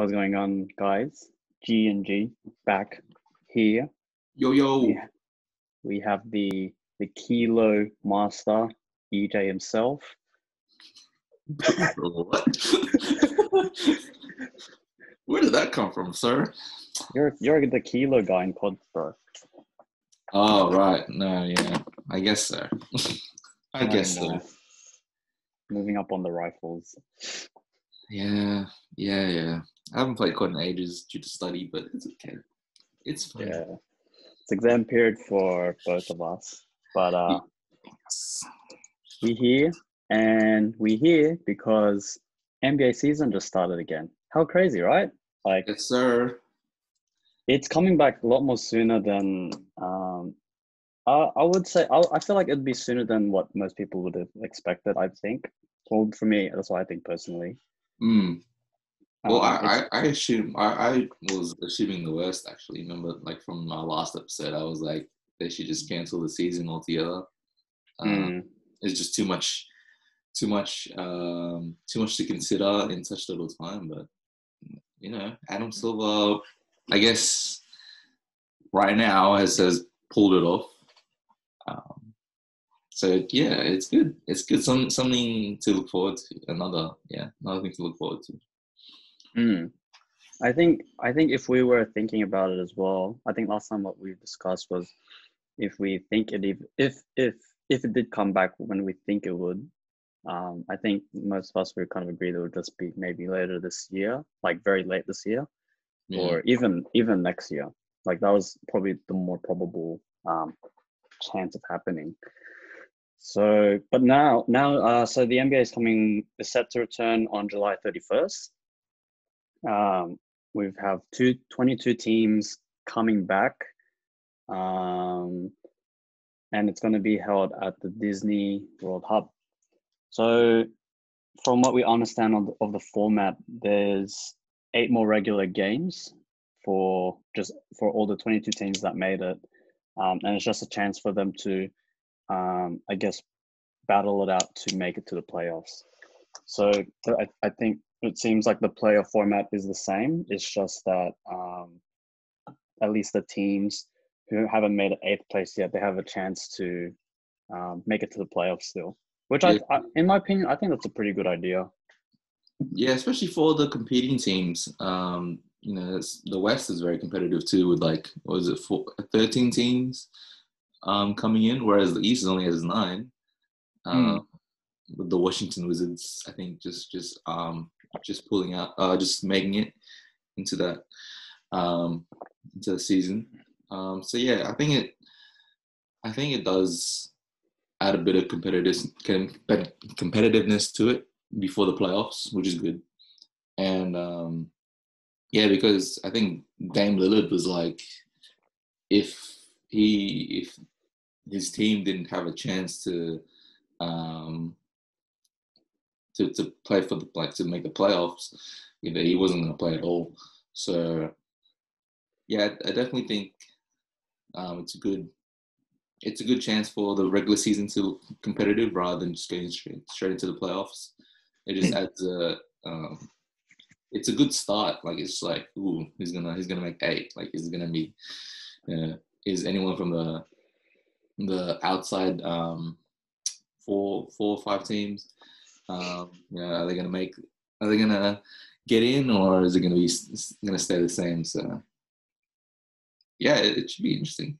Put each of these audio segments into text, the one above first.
What's going on, guys? GNG back here. Yo, yo. We have the Kilo Master, EJ himself. What? Where did that come from, sir? You're the Kilo guy in pod, bro. Oh, right. No, yeah. I guess so. I guess so. Moving up on the rifles. Yeah. I haven't played COD in ages due to study, but it's okay. It's fine. Yeah. It's exam period for both of us. But we here because NBA season just started again. How crazy, right? Like, yes, sir. It's coming back a lot more sooner than I would say. I feel like it'd be sooner than what most people would have expected. I think. Well, for me, that's what I think personally. Well, I was assuming the worst, actually. Remember, like from my last episode, I was like, they should just cancel the season altogether. It's just too much to consider in such little time. But Adam Silver, I guess, right now has pulled it off. So yeah, it's good. It's good. Something to look forward to. Another thing to look forward to. I think if we were thinking about it as well, I think last time what we discussed was if we think if it did come back when we think it would, I think most of us would kind of agree that it would just be maybe later this year, like very late this year, or even next year. Like that was probably the more probable chance of happening. So, but now, so the NBA is set to return on July 31st. We have 22 teams coming back, and it's going to be held at the Disney World Hub. So, from what we understand of the format, there's 8 more regular games for all the 22 teams that made it, and it's just a chance for them to, I guess, battle it out to make it to the playoffs. So I think it seems like the playoff format is the same. It's just that at least the teams who haven't made it 8th place yet, they have a chance to make it to the playoffs still. Which in my opinion, I think that's a pretty good idea. Yeah, especially for the competing teams. The West is very competitive too, with 13 teams coming in, whereas the East only has 9. With the Washington Wizards, I think just pulling out, just making it into that into the season. So yeah, I think it does add a bit of competitiveness to it before the playoffs, which is good. And because I think Dame Lillard was like, if his team didn't have a chance to play for to make the playoffs, he wasn't going to play at all. So yeah, I definitely think it's a good chance for the regular season to look competitive rather than just getting straight into the playoffs. It just adds it's a good start. Like it's like, ooh, he's gonna make 8. Like is it gonna be is anyone from the outside 4 or 5 teams? Are they gonna get in, or is it gonna stay the same? So yeah, it should be interesting.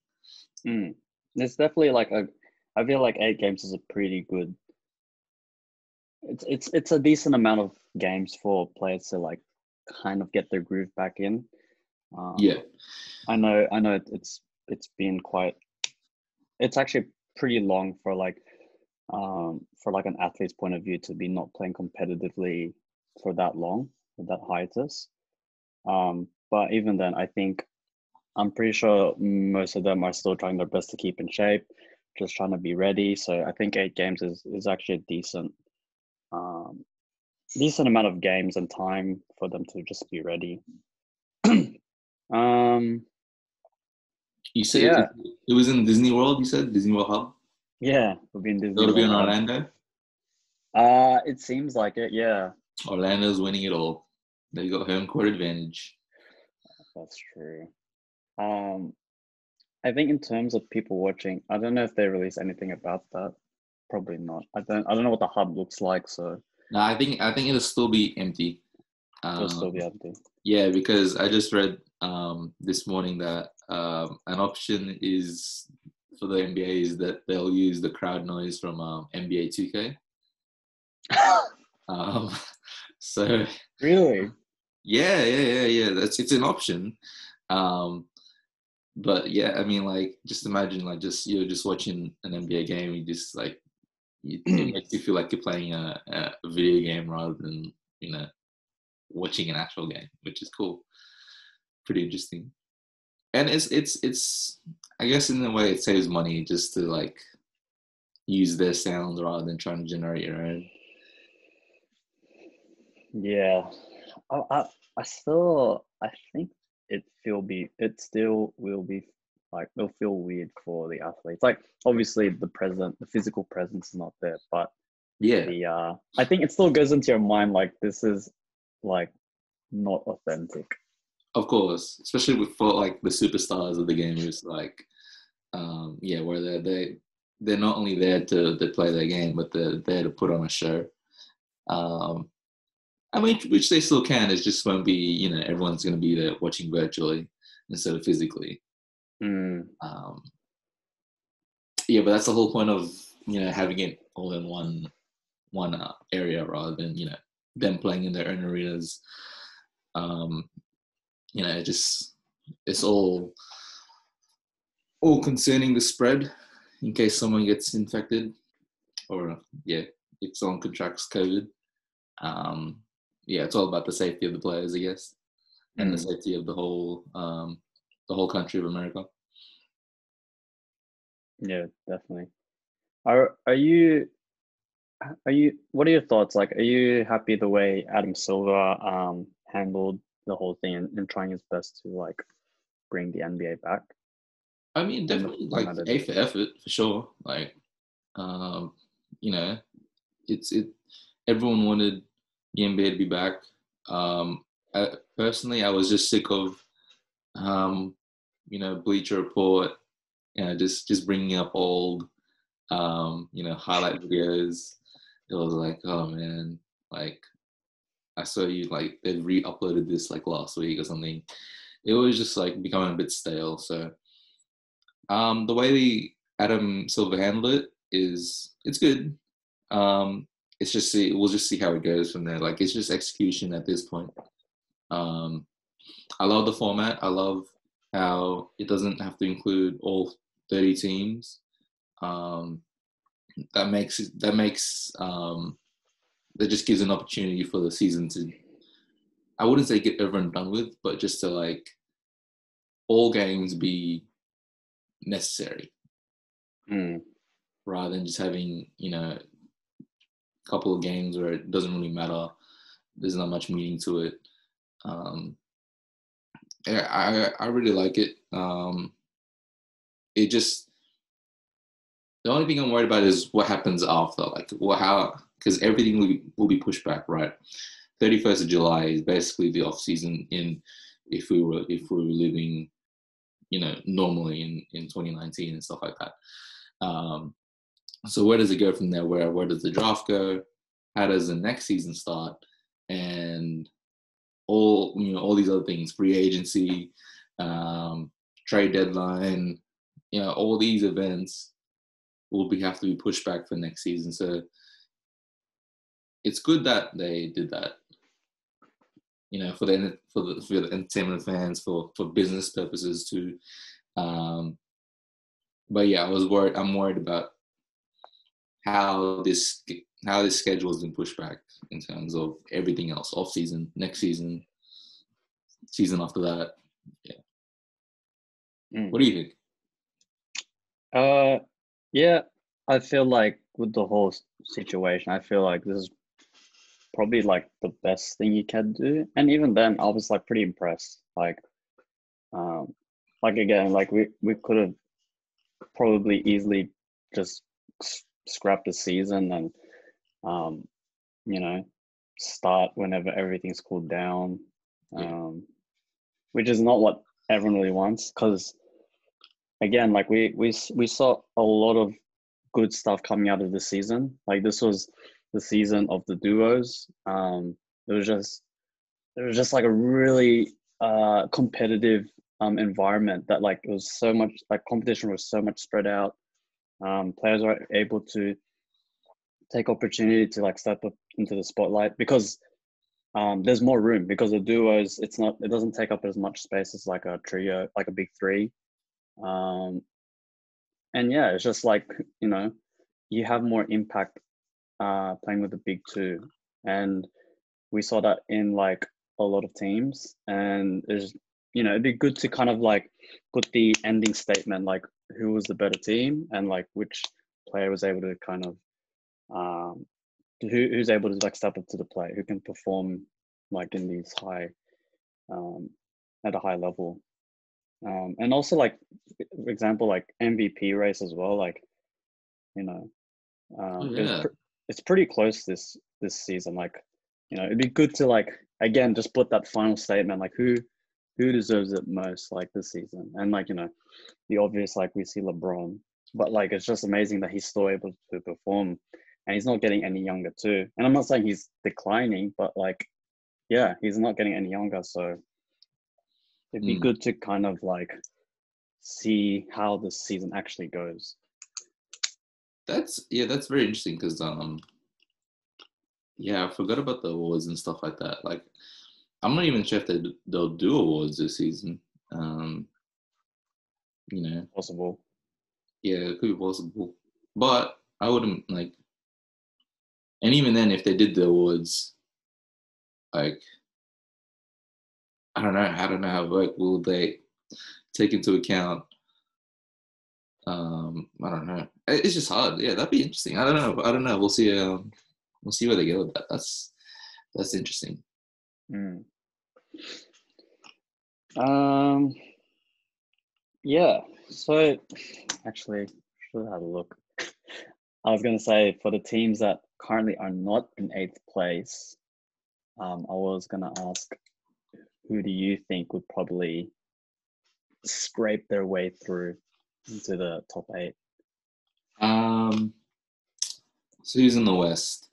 It's definitely I feel like 8 games is a pretty good. It's a decent amount of games for players to like kind of get their groove back in. I know it's been quite. It's actually pretty long for an athlete's point of view to be not playing competitively for that long, with that hiatus. But even then, I'm pretty sure most of them are still trying their best to keep in shape, just trying to be ready. So I think 8 games is actually a decent amount of games and time for them to just be ready. You said it was in Disney World. You said Disney World Hub. Yeah, it'll be in Disney. It'll be in Orlando. It seems like it. Yeah. Orlando's winning it all. They got home court advantage. That's true. I think in terms of people watching, I don't know if they release anything about that. Probably not. I don't know what the hub looks like, so No, I think it'll still be empty. it'll still be empty. Yeah, because I just read this morning that an option is for the NBA is that they'll use the crowd noise from NBA 2K. So Really? yeah. It's an option. But yeah, I mean, like, just imagine, like, you're just watching an NBA game, you just like, it makes you feel like you're playing a video game rather than, watching an actual game, which is cool. Pretty interesting. And it's I guess in a way it saves money just to like use their sound rather than trying to generate your own. Yeah. I think it still will be like, it'll feel weird for the athletes. Like, obviously the physical presence is not there, but Yeah, I think it still goes into your mind like this is like not authentic. of course, especially for like the superstars of the game, it's like where they're not only there to play their game, but they're there to put on a show. I mean, which they still can. It just won't be, everyone's going to be there watching virtually instead of physically. Um, yeah, but that's the whole point of having it all in one area rather than them playing in their own arenas. It's all concerning the spread in case someone gets infected or if someone contracts COVID. It's all about the safety of the players, I guess, and the safety of the whole country of America. Yeah, definitely. Are you what are your thoughts? Like, are you happy the way Adam Silver handled the whole thing and trying his best to like bring the NBA back? I mean, definitely like A for effort for sure. Like, everyone wanted the NBA to be back. Personally, I was just sick of, Bleacher Report, just bringing up old, highlight videos. It was like, oh man, like I saw you like they re-uploaded this like last week or something. It was just like becoming a bit stale. So, the way Adam Silver handled it it's good. It's just we'll just see how it goes from there. Like it's just execution at this point. I love the format. I love how it doesn't have to include all 30 teams. That just gives an opportunity for the season to, I wouldn't say get over and done with, but just to like all games be necessary rather than just having a couple of games where it doesn't really matter. There's not much meaning to it. I really like it. It just, the only thing I'm worried about is what happens after, like because everything will be pushed back, right? 31st of July is basically the off season if we were living, normally in 2019 and stuff like that. So where does it go from there? Where does the draft go? How does the next season start? And all these other things, free agency, trade deadline, all these events will have to be pushed back for next season. So it's good that they did that, for the entertainment fans, for business purposes too. But yeah, I'm worried about how this schedule has been pushed back in terms of everything else, off season, next season, season after that. Yeah. What do you think? Yeah, I feel like with the whole situation, I feel like this is probably like the best thing you can do. And even then, I was like pretty impressed. Like again, like we could have probably easily just scrapped the season and start whenever everything's cooled down, Yeah. which is not what everyone really wants. Because again, like we saw a lot of good stuff coming out of the season. Like this was the season of the duos. It was just like a really competitive environment that like it was so much like competition was so much spread out. Players were able to take opportunity to like step up into the spotlight because there's more room because the duos it doesn't take up as much space as like a trio, like a big three. And yeah, it's just like, you know, you have more impact playing with the big two. And we saw that in like a lot of teams. And there's, you know, it'd be good to kind of like put the ending statement, like who was the better team and like which player was able to kind of, who's able to like step up to the plate, who can perform like in these high, at a high level. And also like, for example, like MVP race as well, like, you know, Oh it was yeah. it's pretty close this season. Like, you know, it'd be good to like again just put that final statement, like who deserves it most, like this season. And like, you know, the obvious, like we see LeBron, but like it's just amazing that he's still able to perform, and he's not getting any younger too. And I'm not saying he's declining, but like, yeah, he's not getting any younger, so it'd be Mm. good to kind of like see how this season actually goes. That's very interesting because yeah, I forgot about the awards and stuff like that. Like, I'm not even sure if they'll do awards this season. Um, you know, Possible. yeah, it could be possible, but I wouldn't like. And even then, if they did the awards, like, I don't know, I don't know how it work. Will they take into account? I don't know. It's just hard. Yeah, that'd be interesting. I don't know. I don't know. We'll see. We'll see where they go with that. That's interesting. Mm. Um. Yeah. So actually, should have had a look. I was going to say for the teams that currently are not in eighth place, I was going to ask who do you think would probably scrape their way through into the top eight? Um, so who's in the West?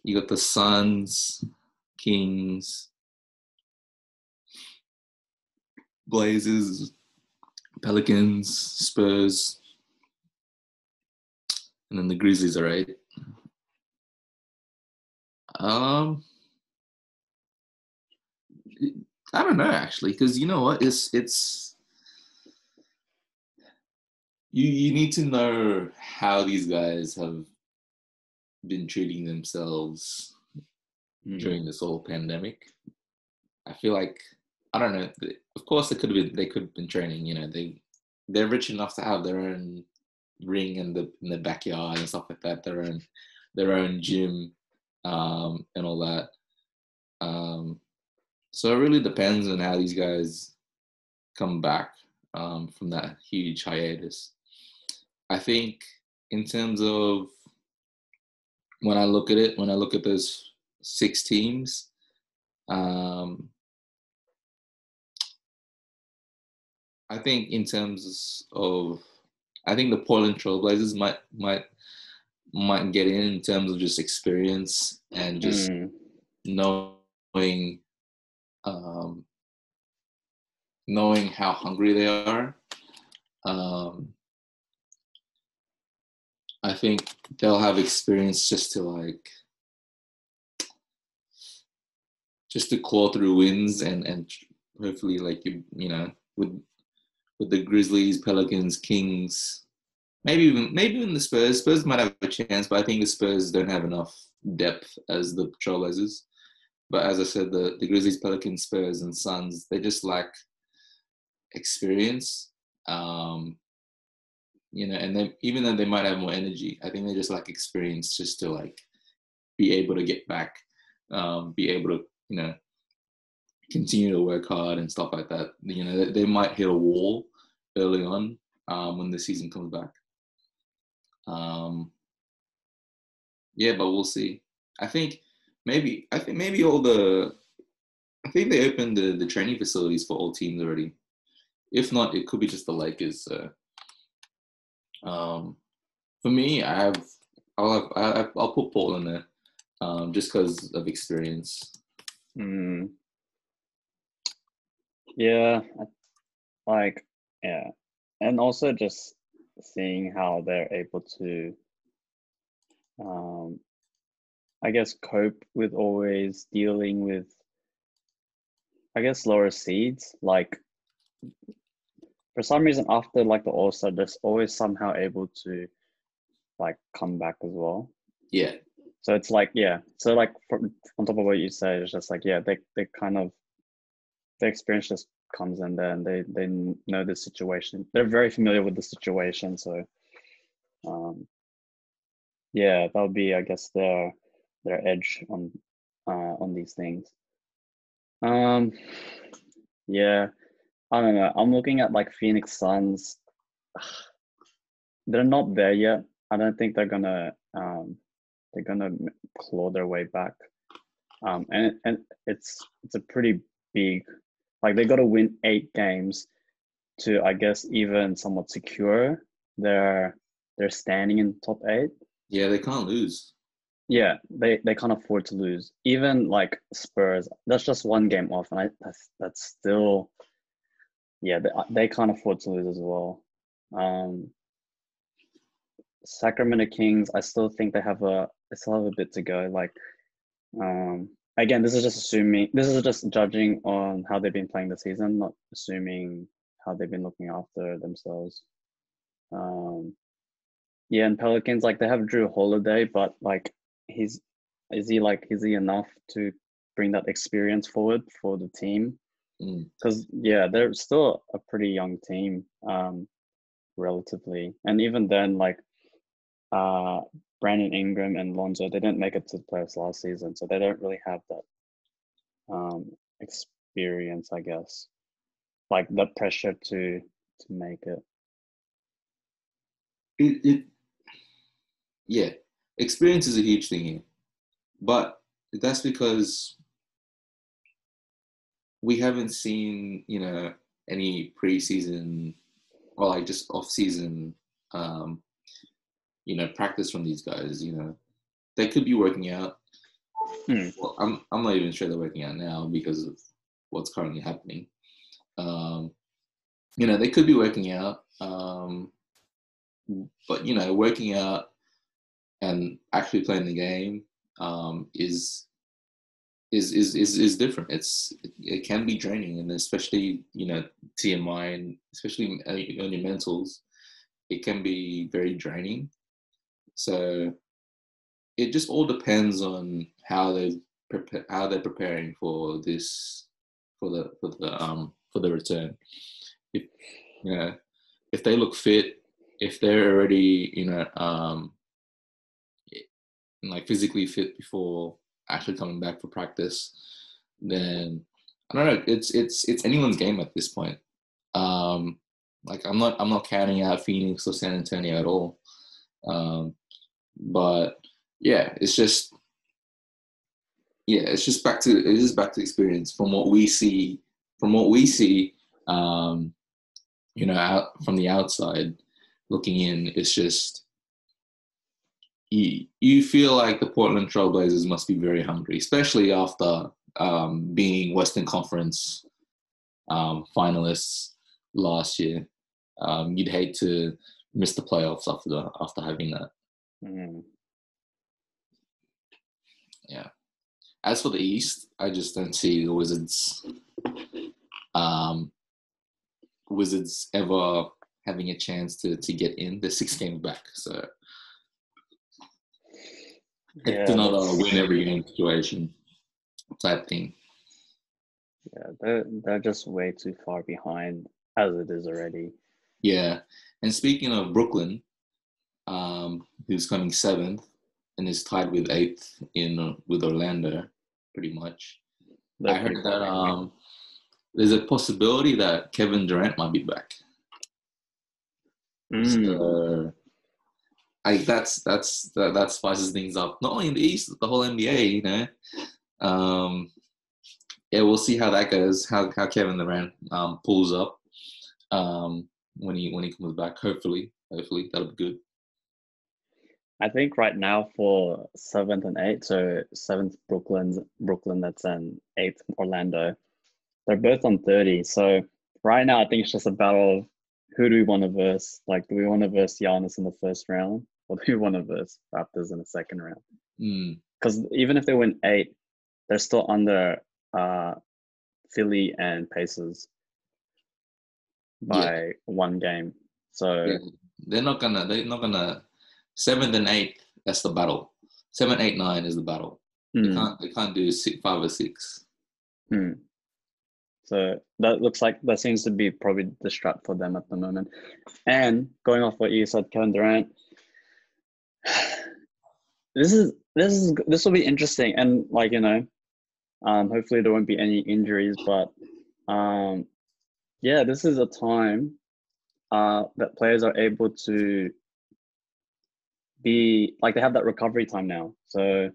You got the Suns, Kings, Blazers, Pelicans, Spurs, and then the Grizzlies are right. Um, I don't know actually, because you know what? It's you need to know how these guys have been treating themselves during this whole pandemic. I feel like I don't know. Of course, they could have been training. You know, they're rich enough to have their own ring in the backyard and stuff like that. Their own gym, and all that. So it really depends on how these guys come back from that huge hiatus. I think in terms of when I look at it, when I look at those 6 teams, um, I think in terms of, I think the Portland Trailblazers might get in terms of just experience and just knowing um, knowing how hungry they are. Um, I think they'll have experience just to like just to claw through wins and hopefully like you know with the Grizzlies, Pelicans, Kings, maybe even the Spurs. Spurs might have a chance, but I think the Spurs don't have enough depth as the Trailblazers. But as I said, the Grizzlies, Pelicans, Spurs, and Suns, they just lack experience. You know, and then even though they might have more energy, I think they just lack experience just to like be able to get back, be able to continue to work hard and stuff like that. You know, they might hit a wall early on when the season comes back. Yeah, but we'll see. I think I think maybe I think they opened the training facilities for all teams already. If not, it could be just the Lakers. So, for me, I'll put Portland there, just because of experience. Mm. Yeah, like yeah, and also just seeing how they're able to, I guess, cope with always dealing with, I guess, lower seeds. Like for some reason, after like the All-Star, they're always somehow able to like come back as well. Yeah. So it's like, yeah. So like on top of what you say, it's just like, yeah, they kind of, the experience just comes in there and they know the situation. They're very familiar with the situation. So yeah, that would be, I guess, their edge on these things. Yeah, I don't know. I'm looking at like Phoenix Suns. They're not there yet. I don't think they're gonna claw their way back. And it's a pretty big, like they got to win 8 games to, I guess, even somewhat secure their standing in top 8. Yeah, they can't lose. Yeah, they can't afford to lose. Even like Spurs, that's just 1 game off, and that's still, yeah, they can't afford to lose as well. Sacramento Kings, I still think they still have a bit to go. Like, again, this is just judging on how they've been playing the season, not assuming how they've been looking after themselves. Yeah, and Pelicans, like they have Drew Holiday, but like is he enough to bring that experience forward for the team? Because yeah, they're still a pretty young team, relatively, and even then, like Brandon Ingram and Lonzo, they didn't make it to the playoffs last season, so they don't really have that experience, I guess, like the pressure to make it. Yeah, experience is a huge thing here, but that's because we haven't seen, any preseason or like just off-season, practice from these guys. They could be working out. Well, I'm not even sure they're working out now because of what's currently happening. They could be working out, but working out and actually playing the game is different. It can be draining, and especially to your mind, especially on your mentals, it can be very draining. So it just all depends on how they're preparing for this for the return. If if they look fit, if they're already like physically fit before actually coming back for practice, then I don't know. It's anyone's game at this point. Like I'm not counting out Phoenix or San Antonio at all. But yeah, it's just back to experience from what we see. Out from the outside looking in, it's just you feel like the Portland Trailblazers must be very hungry, especially after being Western Conference finalists last year. You'd hate to miss the playoffs after having that. Yeah. As for the East, I just don't see the Wizards ever having a chance to get in. They're 6 games back, so it's another win every game situation type thing. Yeah, they're just way too far behind as it is already. Yeah, and speaking of Brooklyn, who's coming 7th and is tied with 8th with Orlando, pretty much. I heard that there's a possibility that Kevin Durant might be back. So that spices things up. Not only in the East, the whole NBA. Yeah, we'll see how that goes. How Kevin Durant pulls up when he comes back. Hopefully that'll be good. I think right now for 7th and 8th, so 7th Brooklyn, that's in 8th Orlando. They're both on 30. So right now, I think it's just a battle of who do we want to verse? Like, do we want to verse Giannis in the first round, or do we want to verse Raptors in the second round? Because even if they win 8, they're still under Philly and Pacers by 1 game. So yeah, they're not gonna 7th and 8th. That's the battle. 7, 8, 9 is the battle. They can't do 6, 5 or 6. So that seems to be probably the strat for them at the moment. And going off what you said, Kevin Durant, this will be interesting. And like, hopefully there won't be any injuries, but yeah, this is a time that players are able to be like, they have that recovery time now. So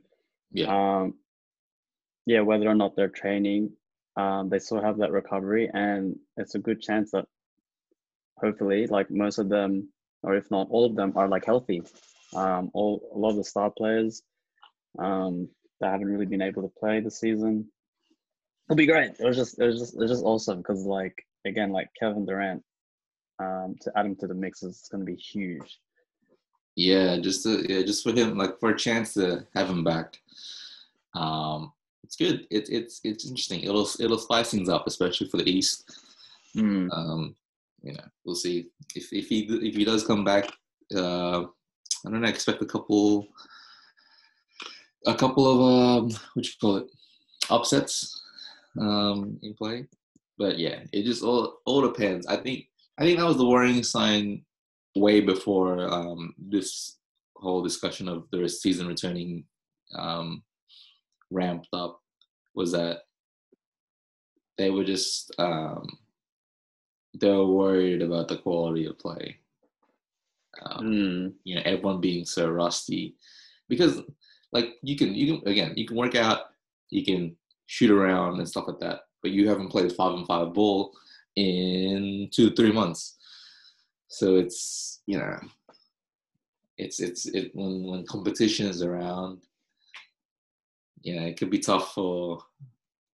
whether or not they're training, they still have that recovery, and it's a good chance that hopefully, like, most of them, or if not all of them, are like healthy. A lot of the star players that haven't really been able to play this season, it'll be great. It was just awesome because, like, again, like Kevin Durant, to add him to the mix is going to be huge. Yeah, just for him, like, for a chance to have him back. It's good. It's interesting. It'll spice things up, especially for the East. We'll see if he does come back. I don't know. I expect a couple of what you call it, upsets in play. But yeah, it just all depends. I think that was the worrying sign way before this whole discussion of the season returning ramped up, was that they were just they were worried about the quality of play. Everyone being so rusty, because like you can work out, you can shoot around and stuff like that, but you haven't played 5-on-5 ball in 2 to 3 months. So it's when competition is around, it could be tough for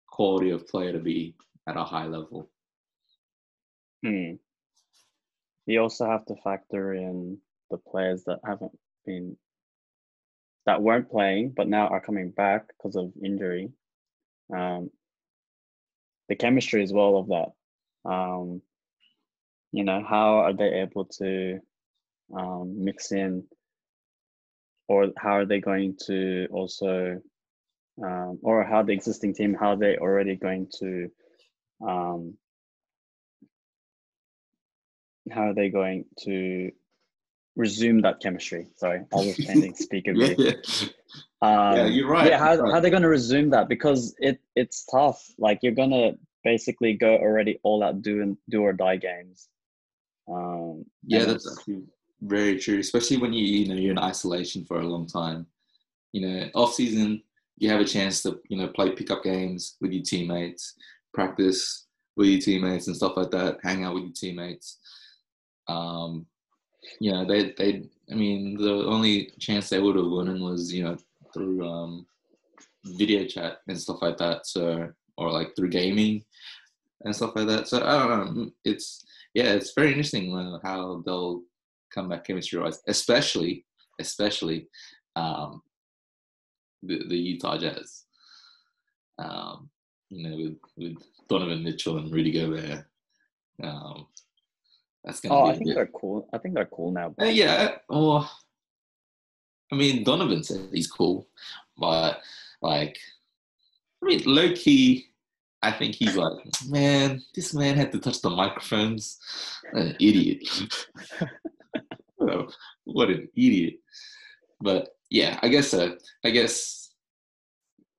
quality of play to be at a high level. You also have to factor in the players that weren't playing but now are coming back because of injury. The chemistry as well of that. How are they able to mix in, or how are they going to also, or how the existing team, how are they already going to, how are they going to resume that chemistry? Sorry, I was just changing speaker view. You're right. Yeah, how are they going to resume that? Because it's tough. Like, you're going to basically go already all out do or die games. That's actually very true, especially when you're in isolation for a long time. Off season, you have a chance to play pickup games with your teammates, practice with your teammates and stuff like that, hang out with your teammates. The only chance they would have won was through video chat and stuff like that, so, or like through gaming and stuff like that. So I don't know, it's very interesting how they'll come back chemistry wise, especially the Utah Jazz, with Donovan Mitchell and Rudy Gobert. That's gonna be they're cool. I think they're cool now. Donovan said he's cool, but low key, I think he's like, man, this man had to touch the microphones. An idiot. What an idiot. But yeah, I guess so. I guess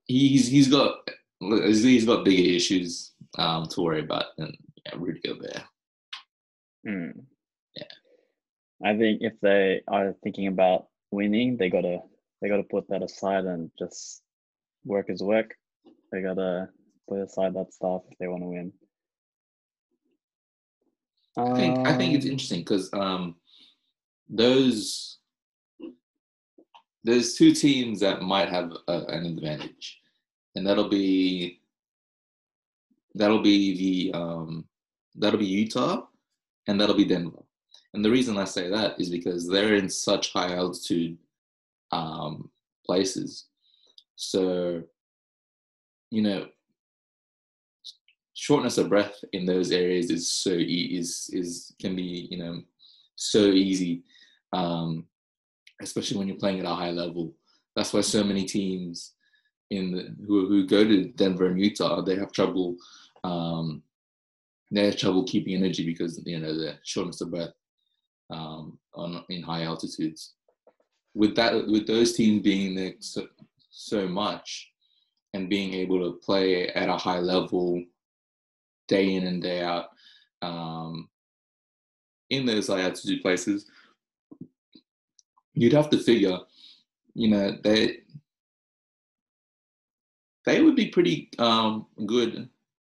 he's got bigger issues to worry about than Rudy Gobert. Yeah. I think if they are thinking about winning, they gotta put that aside and just work is work. They gotta put aside that stuff if they want to win. I think it's interesting because those there's two teams that might have an advantage, and that'll be that'll be Utah and that'll be Denver. And the reason I say that is because they're in such high altitude places. So, you know, shortness of breath in those areas is is can be, so easy, especially when you're playing at a high level. That's why so many teams who go to Denver and Utah, they have trouble. They have trouble keeping energy because the shortness of breath in high altitudes. With those teams being there so much and being able to play at a high level day in and day out in those high altitude places, you'd have to figure, they would be pretty good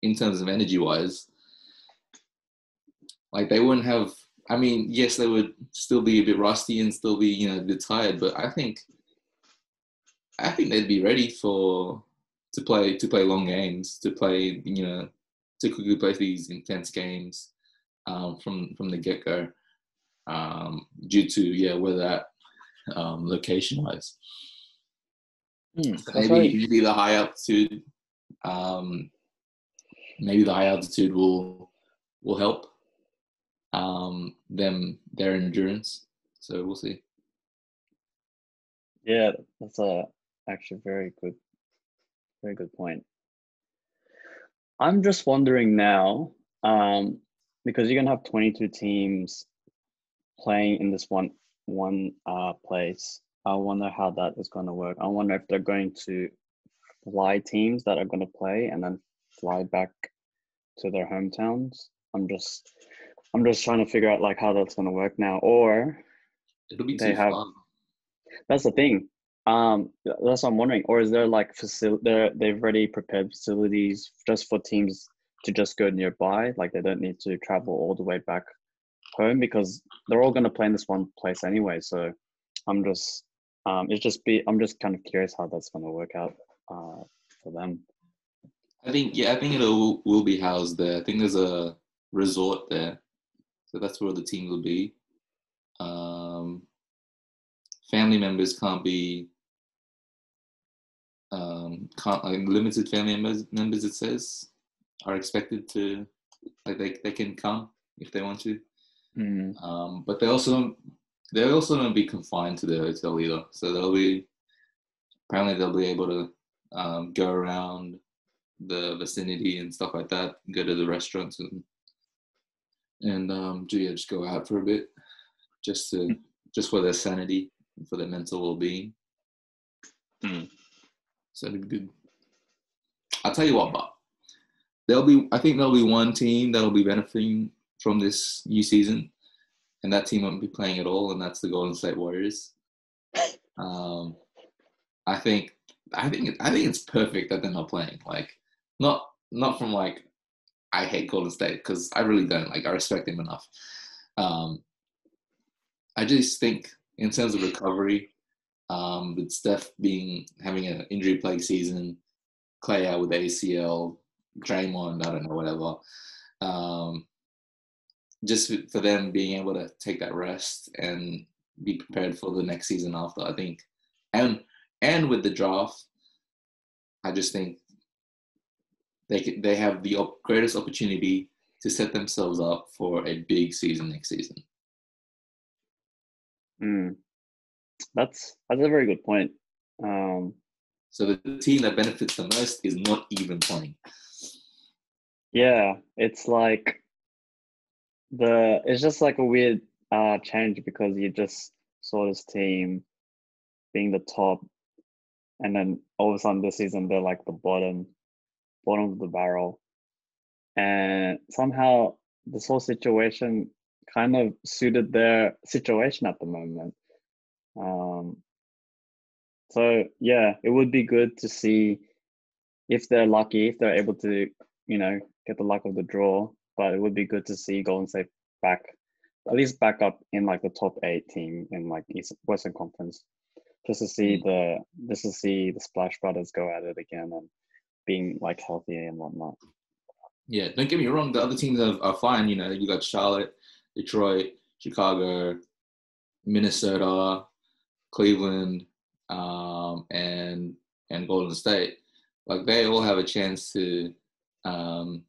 in terms of energy wise. Like they wouldn't have. I mean, yes, they would still be a bit rusty and still be a bit tired, but I think they'd be ready to play long games, to play to quickly play these intense games from the get go, due to where that location wise. Maybe the high altitude, will help their endurance. So we'll see. Yeah, that's actually very good point. I'm just wondering now, because you're gonna have 22 teams playing in this one place. I wonder how that is going to work. I wonder if they're going to fly teams that are going to play and then fly back to their hometowns. I'm just trying to figure out like how that's going to work now. Or it'll be too far. That's the thing. That's what I'm wondering. Or is there like they've already prepared facilities just for teams to just go nearby? Like they don't need to travel all the way back home because they're all going to play in this one place anyway. So I'm just I'm just kind of curious how that's going to work out for them. I think it will be housed there. I think there's a resort there, so that's where the team will be. Family members can't be limited family members. It says are expected to they can come if they want to. But they also don't be confined to their hotel either. So they'll be able to go around the vicinity and stuff like that, go to the restaurants and just go out for a bit, just for their sanity and for their mental well-being. So it'll be good. I'll tell you what, Bob. I think there'll be one team that'll be benefiting from this new season, and that team won't be playing at all, and that's the Golden State Warriors. I think it's perfect that they're not playing. Like, not from like I hate Golden State because I really don't. Like, I respect them enough. I just think in terms of recovery, with Steph having an injury plagued season, Clay out with ACL, Draymond, I don't know, whatever. Just for them being able to take that rest and be prepared for the next season after, I think, and with the draft, I just think they have the greatest opportunity to set themselves up for a big season next season. That's a very good point. So the team that benefits the most is not even playing. Yeah, it's like it's just like a weird change because you just saw this team being the top, and then all of a sudden this season they're like the bottom of the barrel, and somehow this whole situation kind of suited their situation at the moment. So yeah, it would be good to see if they're lucky, if they're able to, get the luck of the draw. But it would be good to see Golden State at least back up in like the top 8 team in like Western Conference, just to see the Splash Brothers go at it again and being like healthy and whatnot. Yeah, don't get me wrong. The other teams are fine. You got Charlotte, Detroit, Chicago, Minnesota, Cleveland, and Golden State. Like they all have a chance to, to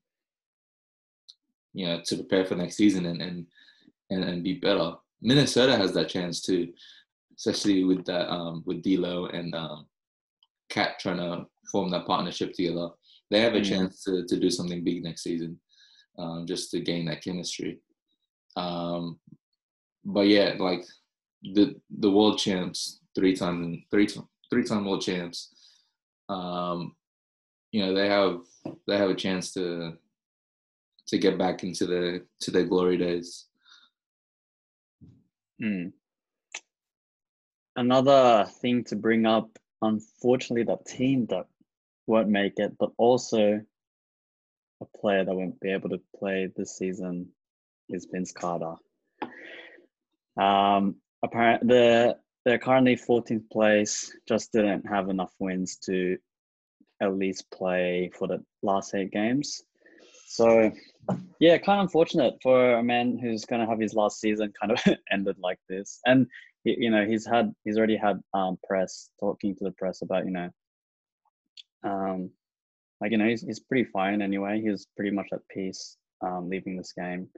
prepare for next season and be better. Minnesota has that chance too, especially with that with D'Lo and Cat trying to form that partnership together. They have a chance to do something big next season, just to gain that chemistry. But yeah, like the world champs, three-time world champs. They have a chance to get back into their glory days. Another thing to bring up, unfortunately, that team that won't make it, but also a player that won't be able to play this season is Vince Carter. Apparently, they're currently 14th place, just didn't have enough wins to at least play for the last 8 games. So, yeah, kind of unfortunate for a man who's going to have his last season kind of ended like this. And, he's already had press, talking to the press about, he's pretty fine anyway. He was pretty much at peace leaving this game.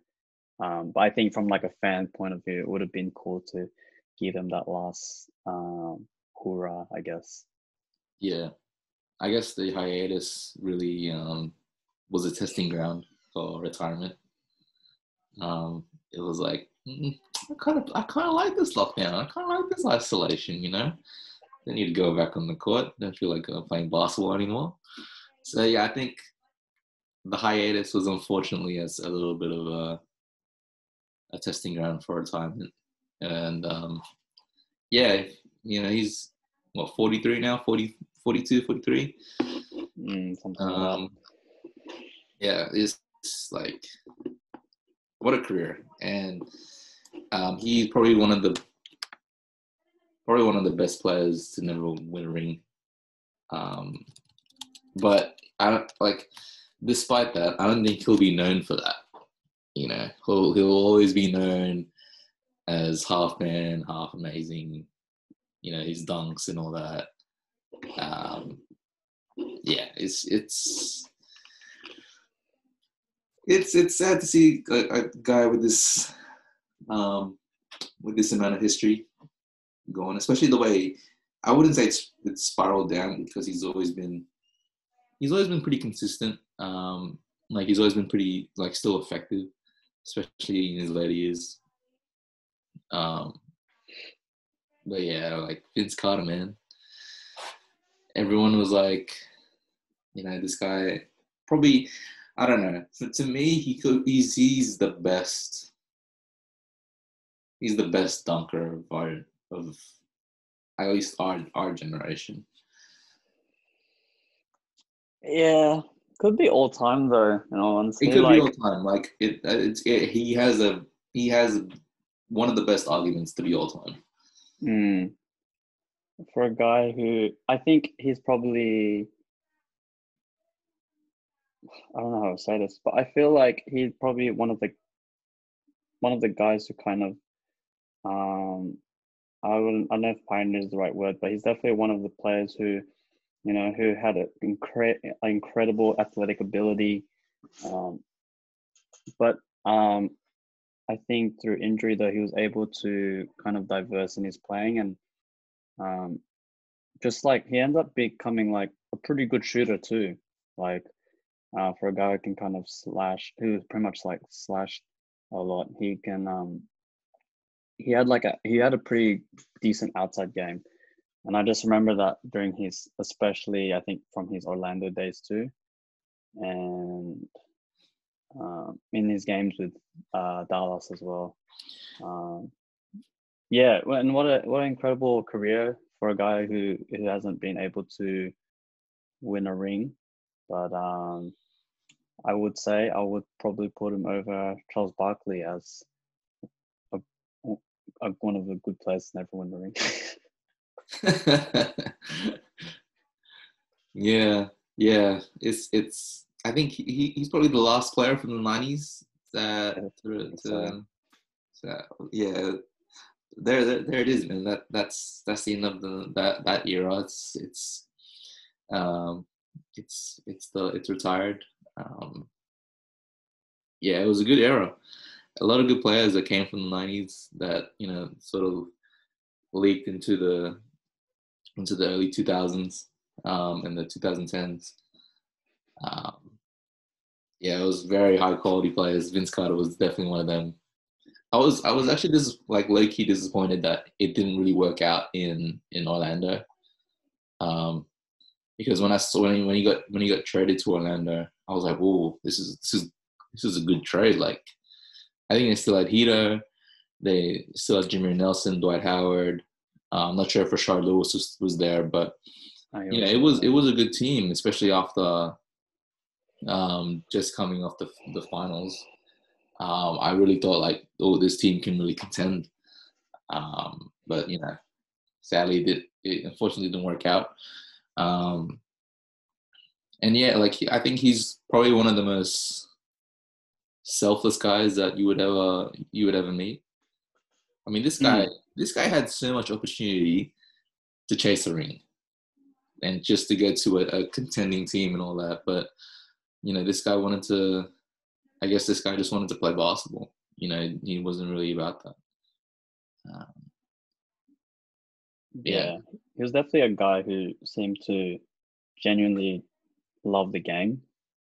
But I think from like a fan point of view, it would have been cool to give him that last hoorah, I guess. Yeah, I guess the hiatus really was a testing ground for retirement. It was like I kind of like this lockdown. I kind of like this isolation. Don't need to go back on the court. Don't feel like playing basketball anymore. So yeah, I think the hiatus was unfortunately a little bit of a testing ground for retirement. And yeah, he's 43 now, 40, 42, 43. Something like that. Yeah, it's like what a career, and he's probably one of the best players to never win a ring. But I don't like. Despite that, I don't think he'll be known for that. He'll always be known as half man, half amazing. His dunks and all that. Yeah, it's sad to see a guy with this amount of history going, especially the way I wouldn't say it's spiraled down, because he's always been pretty consistent. Like he's always been pretty still effective, especially in his later years. But yeah, like Vince Carter, man. Everyone was like, this guy probably, I don't know. To me, he's the best. He's the best dunker of at least our generation. Yeah, could be all time though. Honestly, it could be all time. Like he has one of the best arguments to be all time. For a guy who I think he's probably, I don't know how to say this, but I feel like he's probably one of the guys who kind of I don't know if pioneer is the right word, but he's definitely one of the players who who had an incredible athletic ability. But I think through injury, though, he was able to kind of diverse in his playing, and just like he ended up becoming like a pretty good shooter too. Like for a guy who can kind of who pretty much like slashed a lot, he can he had a pretty decent outside game. And I just remember that during especially I think from his Orlando days too. And in his games with Dallas as well. Yeah, and what an incredible career for a guy who hasn't been able to win a ring. But I would say I would probably put him over Charles Barkley as a, one of the good players to never win the ring. Yeah. It's. I think he's probably the last player from the '90s that yeah. There it is, man. That's the end of that era. It's retired. Yeah, it was a good era. A lot of good players that came from the '90s that sort of leaked into the early 2000s and the 2010s. Yeah, it was very high quality players. Vince Carter was definitely one of them. I was actually just like low key disappointed that it didn't really work out in Orlando. Because when I saw when he got traded to Orlando, I was like, whoa, this is a good trade. Like, I think they still had Hito, they still had Jimmy Nelson, Dwight Howard. I'm not sure if Rashard Lewis was there, but it was a good team, especially after just coming off the finals. I really thought like, oh, this team can really contend. But sadly, it unfortunately didn't work out. And yeah, like I think he's probably one of the most selfless guys that you would ever meet. I mean, this guy had so much opportunity to chase a ring and just to get to a contending team and all that, but this guy wanted to. I guess this guy just wanted to play basketball. He wasn't really about that. Yeah, he was definitely a guy who seemed to genuinely love the game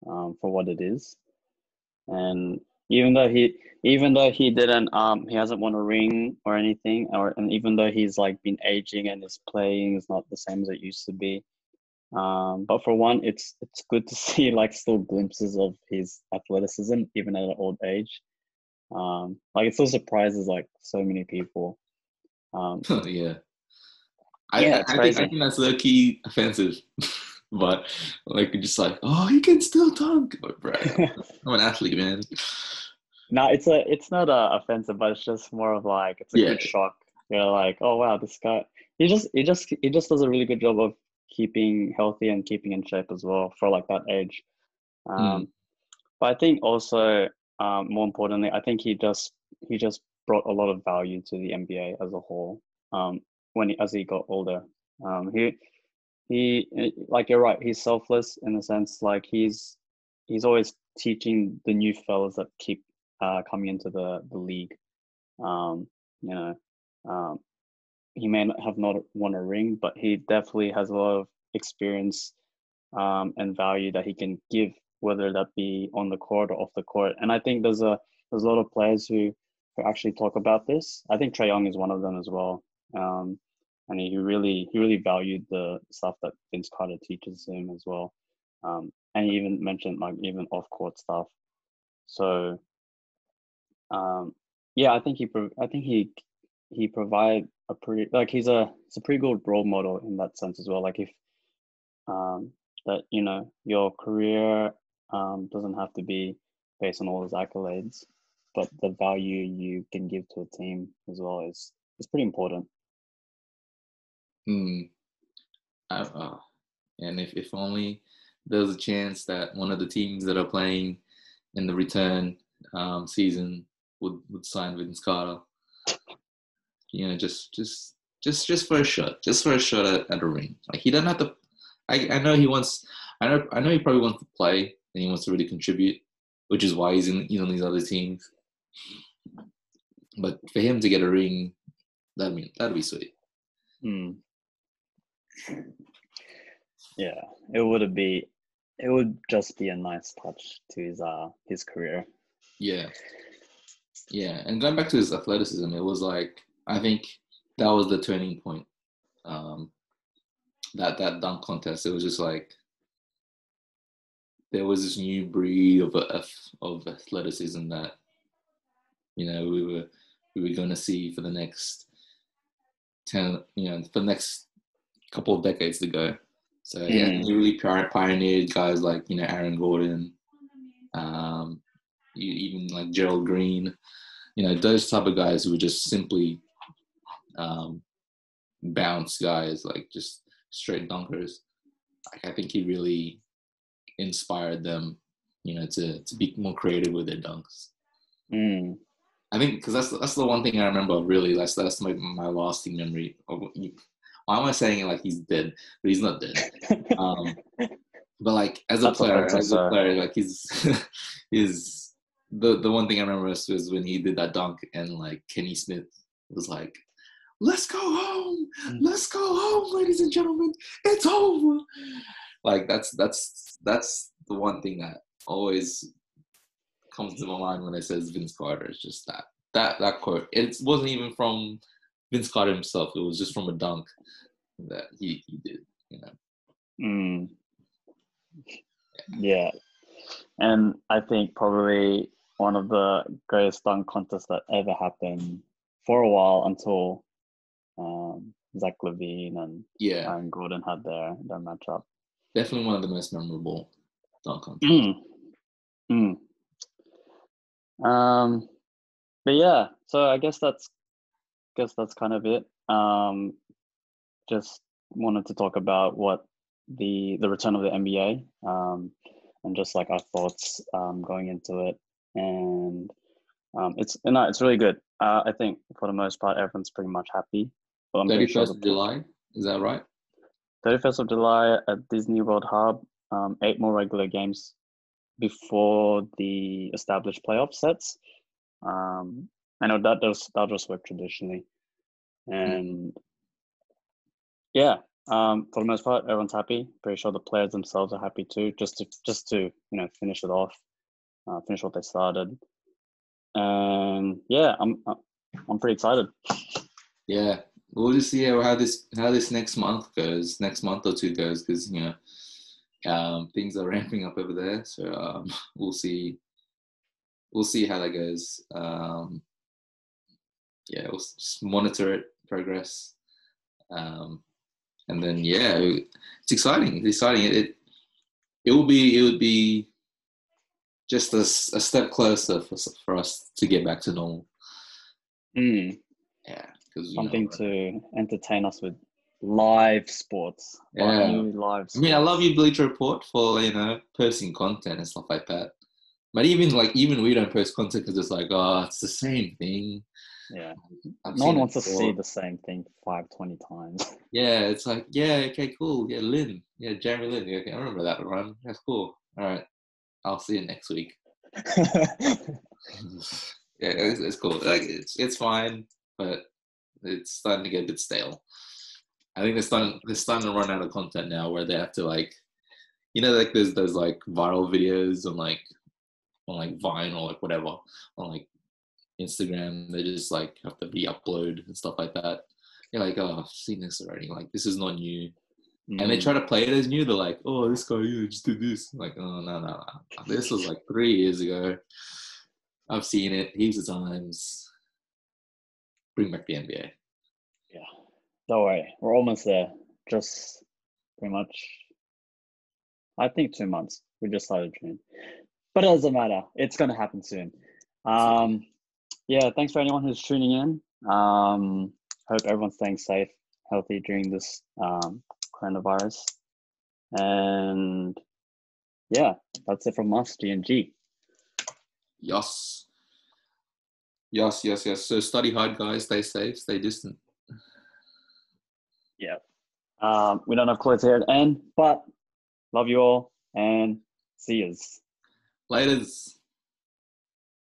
for what it is. And even though he didn't he hasn't won a ring or anything, and even though he's like been aging and his playing is not the same as it used to be. But for one, it's good to see like still glimpses of his athleticism even at an old age. Like it still surprises like so many people. Yeah. Yeah, I think that's low key offensive, but like just like, oh, you can still dunk, but bro, I'm an athlete, man. No, it's not offensive, but it's just more of like it's a good shock. You're like, oh wow, this guy he just does a really good job of keeping healthy and keeping in shape as well for like that age. But I think also more importantly, I think he just brought a lot of value to the NBA as a whole. As he got older, he like you're right, he's selfless in the sense like he's always teaching the new fellas that keep coming into the league. Um, you know, he may not have not won a ring, but he definitely has a lot of experience and value that he can give, whether that be on the court or off the court. And I think there's a lot of players who actually talk about this. I think Trae Young is one of them as well. And he really valued the stuff that Vince Carter teaches him as well. And he even mentioned like even off court stuff. So yeah, I think he provide a pretty like it's a pretty good role model in that sense as well. Like if that your career doesn't have to be based on all those accolades, but the value you can give to a team as well is pretty important. And if only there was a chance that one of the teams that are playing in the return season would sign Vince Carter. Just for a shot, at a ring. Like he doesn't have to. I know he wants. I know he probably wants to play and he wants to really contribute, which is why he's on these other teams. But for him to get a ring, that'd be sweet. Yeah, it would just be a nice touch to his career. Yeah, and going back to his athleticism, it was like I think that was the turning point. That dunk contest, it was just like there was this new breed of athleticism that, you know, we were going to see for the next 10, you know, for the next couple of decades to go. So yeah, he really pioneered guys like, you know, Aaron Gordon, even like Gerald Green, you know, those type of guys who were just simply bounce guys, like just straight dunkers. Like, I think he really inspired them, you know, to be more creative with their dunks. I think because that's the one thing I remember really. That's my lasting memory of. Why am I saying it like he's dead? But he's not dead. But like as a player, like he's the one thing I remember was when he did that dunk and like Kenny Smith was like, "Let's go home, let's go home, ladies and gentlemen, it's over." Like that's the one thing that always comes to my mind when it says Vince Carter. It's just that quote. It wasn't even from Vince Carter himself. It was just from a dunk that he did, you know. Yeah. And I think probably one of the greatest dunk contests that ever happened for a while until Zach LaVine and Aaron Gordon had their matchup. Definitely one of the most memorable dunk contests. But yeah, so I guess that's kind of it. Just wanted to talk about what the return of the NBA, and just like our thoughts going into it. And it's really good. I think for the most part, everyone's pretty much happy. 31st of July, is that right? 31st of July at Disney World Hub. 8 more regular games before the established playoff sets. I know that does work traditionally, and yeah, for the most part, everyone's happy. Pretty sure the players themselves are happy too, just to you know finish it off, finish what they started, and yeah, I'm pretty excited. Yeah, we'll just see how this next month or two goes, because you know things are ramping up over there. So we'll see how that goes. Yeah, we'll just monitor it progress, and then yeah, it's exciting. It's exciting. It would be just a step closer for us to get back to normal. Yeah, because something to entertain us with live sports. Yeah, new live sports. I mean, I love you, Bleacher Report, for posting content and stuff like that. But even we don't post content because it's like, oh, it's the same thing. Yeah, no one wants to see the same thing 20 times. Yeah, it's like, yeah, okay, cool. Yeah, Lynn. Yeah, Jeremy Lynn. Yeah, okay, I remember that run. That's cool. All right, I'll see you next week. Yeah, it's cool. Like it's fine, but it's starting to get a bit stale. I think they're starting to run out of content now, where they have to like there's those like viral videos on Vine or like whatever on like Instagram. They just like have to re-upload and stuff like that. You're like, oh, I've seen this already. Like, this is not new. And they try to play it as new. They're like, oh, this guy, just did this. I'm like, oh, no. This was like 3 years ago. I've seen it heaps of times. Bring back the NBA. Yeah, don't worry. We're almost there. Just pretty much, I think 2 months. We just started June. But it doesn't matter. It's going to happen soon. Yeah, thanks for anyone who's tuning in. Hope everyone's staying safe, healthy during this coronavirus. And yeah, that's it from us, GNG. Yes. So study hard, guys. Stay safe. Stay distant. Yeah. We don't have clothes here at the end, but love you all and see yous. Laters.